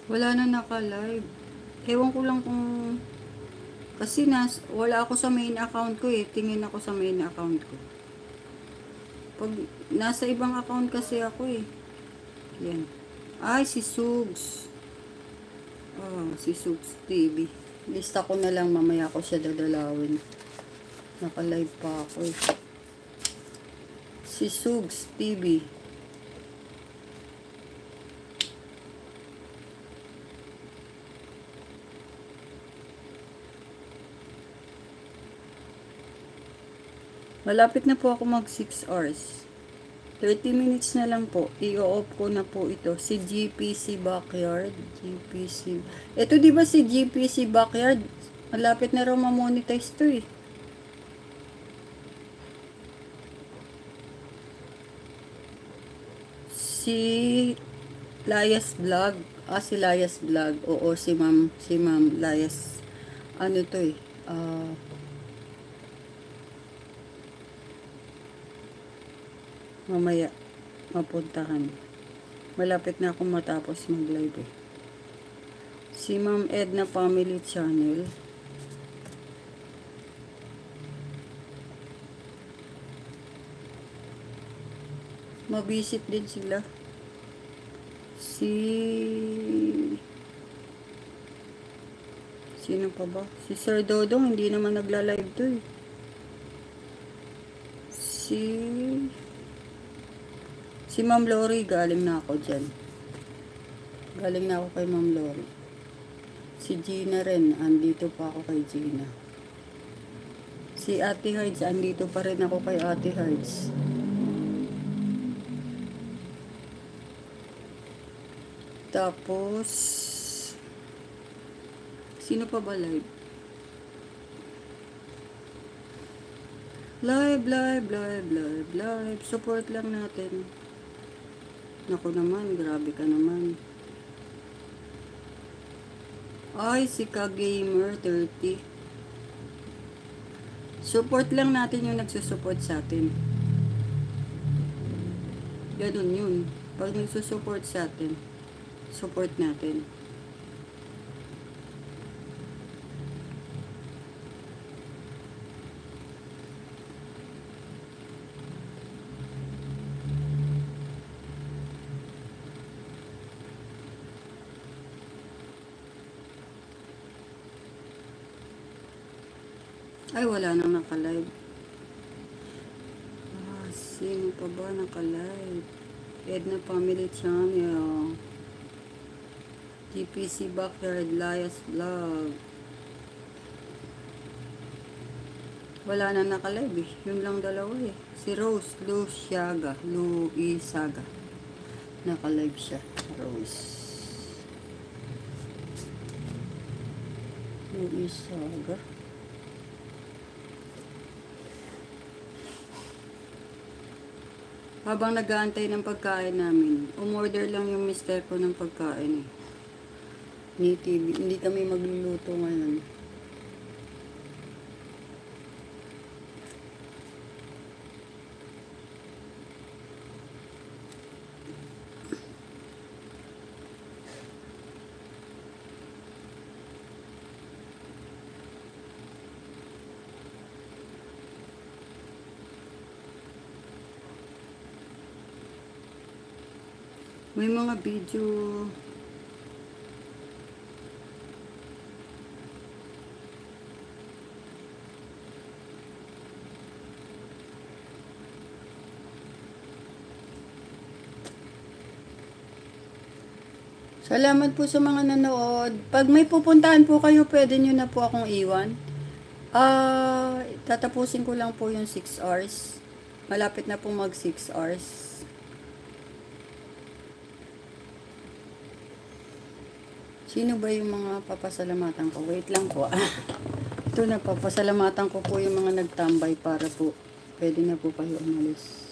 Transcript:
Wala na naka-live. Ewan ko lang kung... Kasi wala ako sa main account ko eh. Tingin ako sa main account ko. Pag nasa ibang account kasi ako eh. Yan. Ay, si Sugs. Oh, si Sugs TV. Lista ko na lang, mamaya ko siya dadalawin. Naka-live pa ako eh. Si Sugs TV. Malapit na po ako mag 6 hours. 30 minutes na lang po. I-off ko na po ito. Si GPC Backyard. GPC. Ito di ba si GPC Backyard? Malapit na raw ma-monetize to eh. Si Layas Vlog. Si Layas Vlog. Oo, si Ma'am Layas. Ano to eh. Mamaya mapuntahan. Malapit na akong matapos mag-live eh. Si Ma'am Edna Family Channel. Mabisit din sila. Sino pa ba? Si Sir Dodong, hindi naman nagla-live to eh. Si Ma'am Lori, galing na ako dyan. Galing na ako kay Ma'am Lori. Si Gina rin, andito pa ako kay Gina. Si Ate Hides, andito pa rin ako kay Ate Hides. Tapos, sino pa ba live? Live. Support lang natin. Naku naman, grabe ka naman. Ay, si Ka-Gamer 30. Support lang natin yung nagsusupport sa atin. Ganun yun. Pag nagsusupport sa atin, support natin. Ay, wala nang naka-live. Sino pa ba naka-live? Edna Family Channel. GPC Backyard, Layas Vlog. Wala na naka-live eh. Yun lang dalawa eh. Si Rose Luisaga. Naka-live siya. Rose Luisaga. Habang nag-aantay ng pagkain namin, umorder lang yung mister ko ng pagkain eh. Hindi kami magluluto ngayon. May mga video. Salamat po sa mga nanood. Pag may pupuntahan po kayo, pwede nyo na po akong iwan. Tatapusin ko lang po yung 6 hours. Malapit na po mag 6 hours. Sino ba yung mga papasalamatan ko? Wait lang po. Ito na, papasalamatan ko po yung mga nagtambay para po pwede na po kayo umalis.